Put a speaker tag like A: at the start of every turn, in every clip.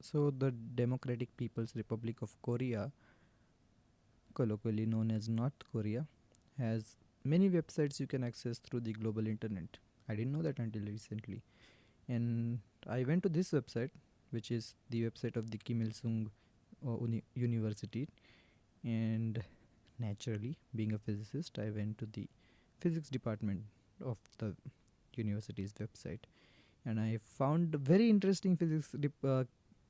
A: So, the Democratic People's Republic of Korea, colloquially known as North Korea, has many websites you can access through the global internet. I didn't know that until recently. And I went to this website, which is the website of the Kim Il Sung University. And naturally, being a physicist, I went to the physics department of the university's website. And I found a very interesting physics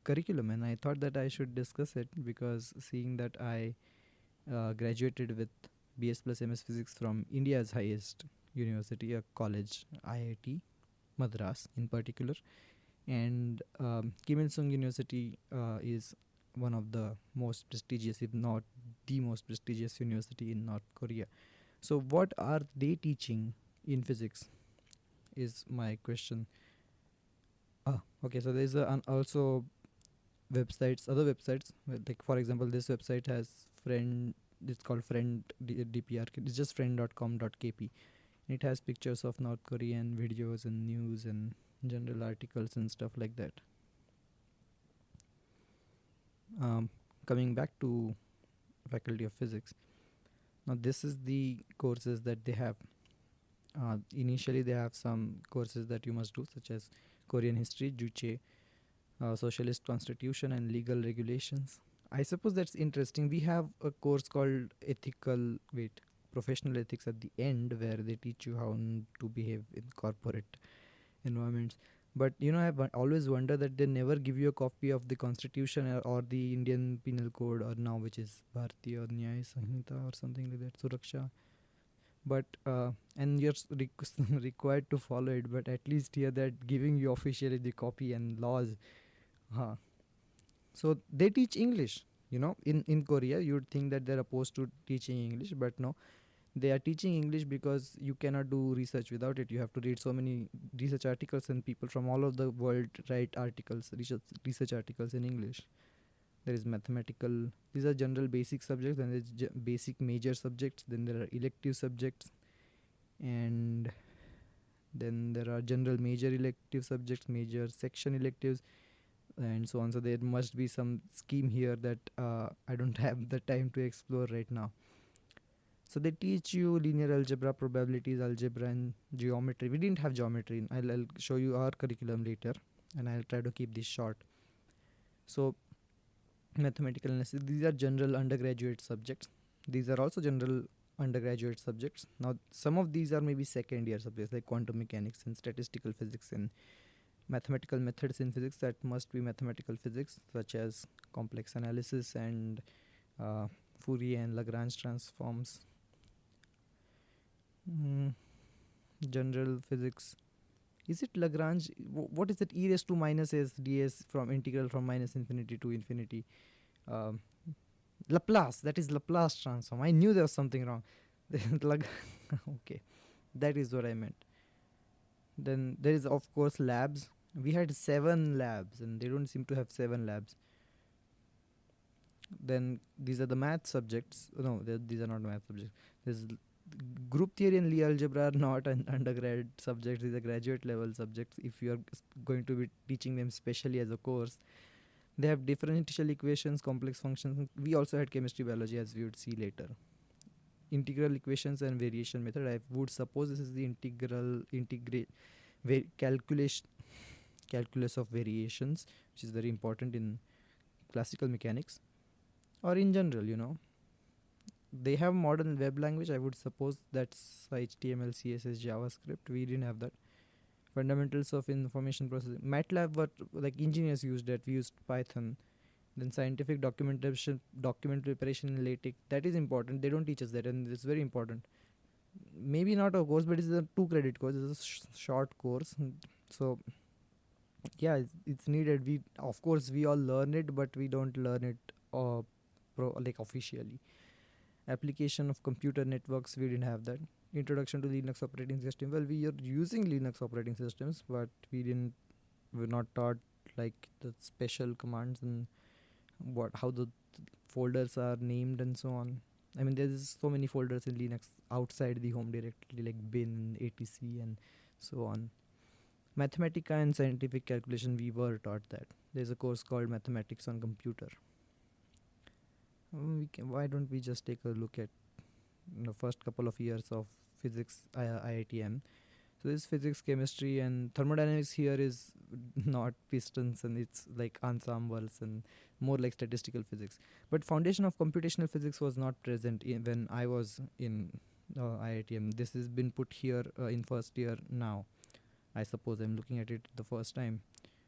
A: curriculum, and I thought that I should discuss it because seeing that I graduated with BS plus MS Physics from India's highest university, a college, IIT Madras in particular, and Kim Il Sung University is one of the most prestigious, if not the most prestigious university in North Korea. So, what are they teaching in physics? Is my question. Okay. So there's also other websites. Like for example, this website has friend. It's called friend DPRK. It's just friend.com.kp. It has pictures of North Korean videos and news and general articles and stuff like that. Coming back to Faculty of Physics. Now this is the courses that they have. Initially, they have some courses that you must do, such as Korean history, Juche, socialist constitution, and legal regulations. I suppose that's interesting. We have a course called professional ethics at the end, where they teach you how to behave in corporate environments. But I've always wondered that they never give you a copy of the constitution or the Indian penal code, or now which is Bharatiya Nyaya Sanhita or something like that, Suraksha. But and you're required to follow it, but at least here that giving you officially the copy and laws. Huh. So they teach English. In Korea, you would think that they're opposed to teaching English, but no, they are teaching English because you cannot do research without it. You have to read so many research articles, and people from all over the world write research articles in English. There is mathematical. These are general basic subjects, then there's basic major subjects, then there are elective subjects, and then there are general major elective subjects, major section electives, and so on. So there must be some scheme here that I don't have the time to explore right now. So they teach you linear algebra, probabilities, algebra, and geometry. We didn't have geometry. I'll show you our curriculum later, and I'll try to keep this short. So mathematical analysis, these are general undergraduate subjects. These are also general undergraduate subjects. Now some of these are maybe second year subjects, like quantum mechanics and statistical physics and mathematical methods in physics. That must be mathematical physics, such as complex analysis and Fourier and Lagrange transforms. General physics, is it Lagrange? What is it? E raised to minus s ds from integral from minus infinity to infinity. um, Laplace, that is Laplace transform. I knew there was something wrong. Okay, that is what I meant. Then there is of course labs. We had 7 labs, and they don't seem to have 7 labs. Then these are the math subjects. No, these are not math subjects. There's group theory and Lie algebra are not an undergrad subjects. These are graduate level subjects. If you are going to be teaching them specially as a course, they have differential equations, complex functions. We also had chemistry, biology, as we would see later. Integral equations and variation method. I would suppose this is the calculus of variations, which is very important in classical mechanics or in general. They have modern web language. I would suppose that's HTML, CSS, JavaScript. We didn't have that. Fundamentals of information processing. MATLAB, what like engineers used that. We used Python. Then scientific document preparation in LaTeX. That is important. They don't teach us that, and it's very important. Maybe not a course, but it's a 2 credit course. It's a short course. So yeah, it's needed. We of course we all learn it, but we don't learn it officially. Application of computer networks, we didn't have that. Introduction to Linux operating system. Well, we are using Linux operating systems, but we're not taught like the special commands and how the folders are named and so on. I mean, there's so many folders in Linux outside the home directory, like bin, etc, and so on. Mathematica and scientific calculation, we were taught that. There's a course called Mathematics on Computer. Why don't we just take a look at the first couple of years of physics IITM. So this physics, chemistry, and thermodynamics here is not pistons, and it's like ensembles and more like statistical physics. But foundation of computational physics was not present when I was in IITM. This has been put here in first year now. I suppose I'm looking at it the first time.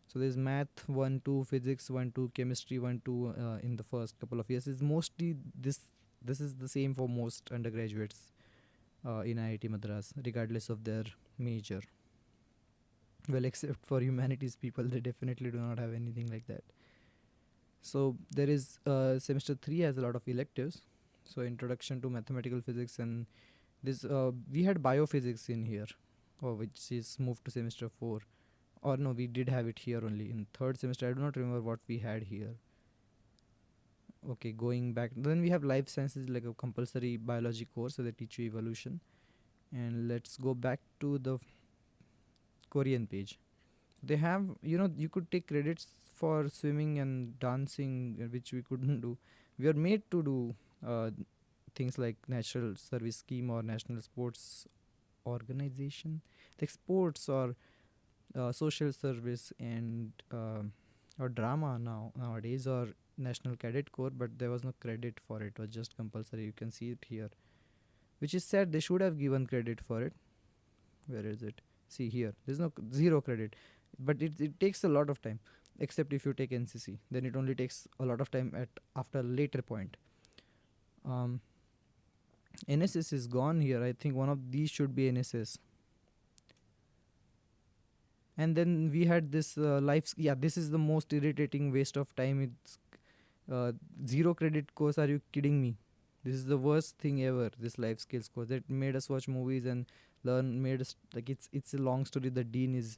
A: So there's math 1 2, physics 1 2, chemistry 1 2 in the first couple of years. Is mostly this is the same for most undergraduates in IIT Madras, regardless of their major. Well, except for humanities people, they definitely do not have anything like that. So there is semester 3 has a lot of electives. So introduction to mathematical physics, and this we had biophysics in here, which is moved to semester 4. Or no, we did have it here only in third semester. I do not remember what we had here. Okay, going back, then we have life sciences, like a compulsory biology course, so they teach you evolution. And let's go back to the Korean page. They have, you could take credits for swimming and dancing, which we couldn't do. We are made to do things like national service scheme or national sports organization, like sports or social service, and or drama nowadays, or national cadet corps, but there was no credit for it. It was just compulsory. You can see it here, which is sad. They should have given credit for it. Where is it? See here, there's no zero credit, but it takes a lot of time, except if you take NCC, then it only takes a lot of time at after a later point. NSS is gone here. I think one of these should be NSS. And then we had this this is the most irritating waste of time. It's zero credit course. Are you kidding me? This is the worst thing ever, this life skills course that made us watch movies and learn, made us like it's a long story. The dean is,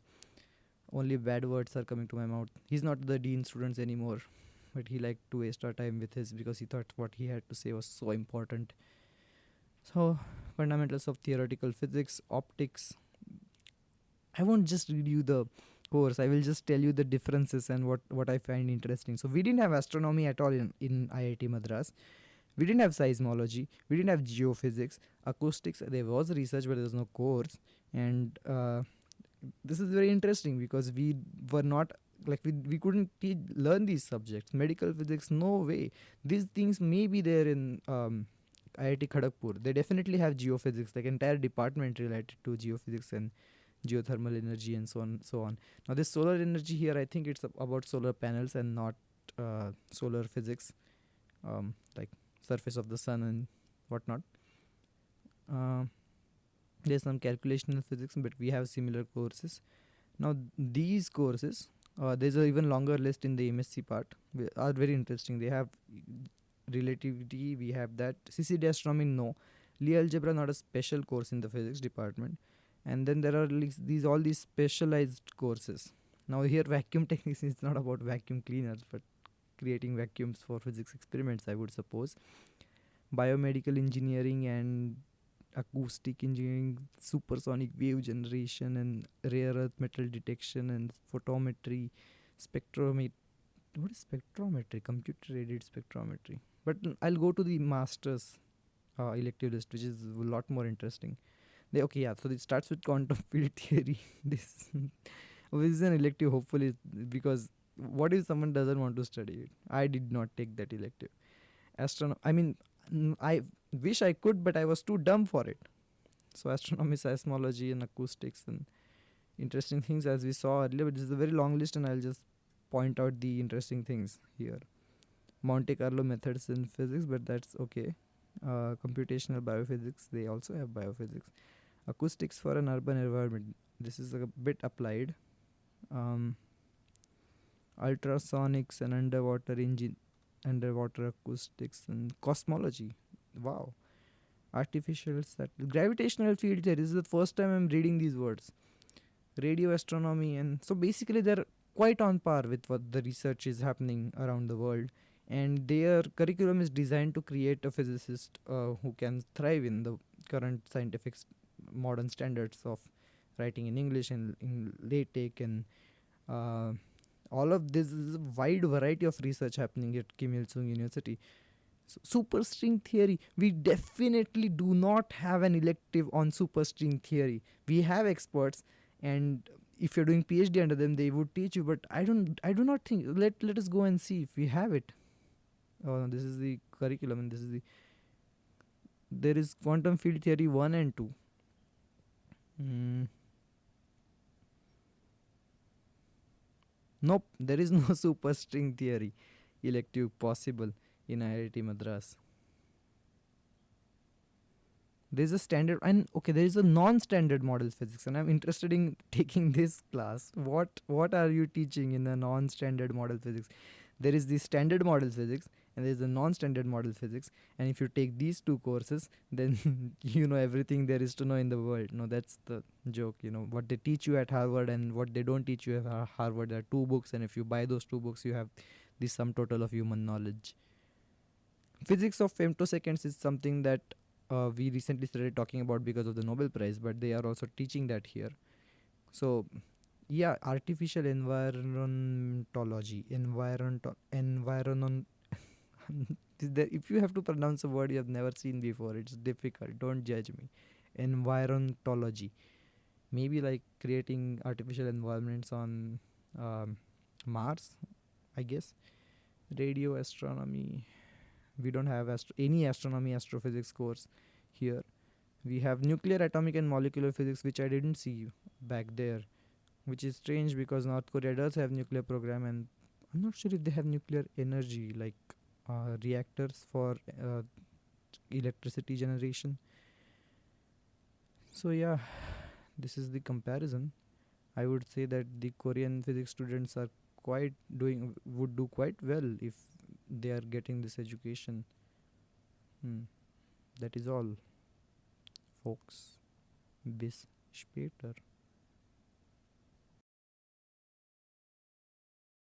A: only bad words are coming to my mouth. He's not the dean students anymore, but he liked to waste our time with his, because he thought what he had to say was so important. So fundamentals of theoretical physics, optics. I won't just read you the course. I will just tell you the differences and what I find interesting. So we didn't have astronomy at all in IIT Madras. We didn't have seismology. We didn't have geophysics, acoustics. There was research, but there was no course. And this is very interesting because we were not like we couldn't learn these subjects. Medical physics, no way. These things may be there in IIT Kharagpur. They definitely have geophysics, like entire department related to geophysics and geothermal energy and so on. Now this solar energy here, I think it's about solar panels and not solar physics, like surface of the sun and whatnot. There's some calculational physics, but we have similar courses. Now these courses, there's an even longer list in the MSc part, are very interesting. They have relativity, we have that. CCD astronomy, no. Lie algebra, not a special course in the physics department. And then there are all these specialized courses. Now here vacuum techniques is not about vacuum cleaners, but creating vacuums for physics experiments, I would suppose. Biomedical engineering and acoustic engineering, supersonic wave generation and rare earth metal detection and photometry, spectrometry. What is spectrometry? Computer aided spectrometry. But I'll go to the master's elective list, which is a lot more interesting. So it starts with quantum field theory. This is an elective, hopefully, because what if someone doesn't want to study it? I did not take that elective. I wish I could, but I was too dumb for it. So astronomy, seismology, and acoustics, and interesting things as we saw earlier. But this is a very long list, and I'll just point out the interesting things here. Monte Carlo methods in physics, but that's okay. Computational biophysics, they also have biophysics. Acoustics for an urban environment, this is a bit applied. Ultrasonics and underwater acoustics and cosmology. Wow. Gravitational field theory. This is the first time I'm reading these words. Radio astronomy, and so basically they're quite on par with what the research is happening around the world, and their curriculum is designed to create a physicist who can thrive in the current scientific modern standards of writing in English and in LaTeX and all of this is a wide variety of research happening at Kim Il Sung University. So, superstring theory, we definitely do not have an elective on superstring theory. We have experts, and if you're doing PhD under them, they would teach you. But I do not think. Let us go and see if we have it. Oh, no, this is the curriculum, and this is the there is quantum field theory 1 and 2. Mm, nope, there is no superstring theory elective possible in IIT Madras. There is a standard, and okay, there is a non-standard model physics, and I'm interested in taking this class. What are you teaching in the non-standard model physics? There is the standard model physics, and there is the non-standard model physics. And if you take these two courses, then you know everything there is to know in the world. No, that's the joke. You know what they teach you at Harvard and what they don't teach you at Harvard. There are two books, and if you buy those two books, you have the sum total of human knowledge. Physics of femtoseconds is something that we recently started talking about because of the Nobel Prize, but they are also teaching that here. So, yeah, artificial environmentology, environment. If you have to pronounce a word you have never seen before, it's difficult. Don't judge me. Environmentology, maybe like creating artificial environments on Mars, I guess. Radio astronomy, we don't have any astronomy astrophysics course here. We have nuclear, atomic and molecular physics, which I didn't see back there, which is strange because North Korea does have nuclear program, and I'm not sure if they have nuclear energy like reactors for electricity generation. So yeah, this is the comparison. I would say that the Korean physics students are quite doing would do quite well if they are getting this education. That is all, folks. Bis später.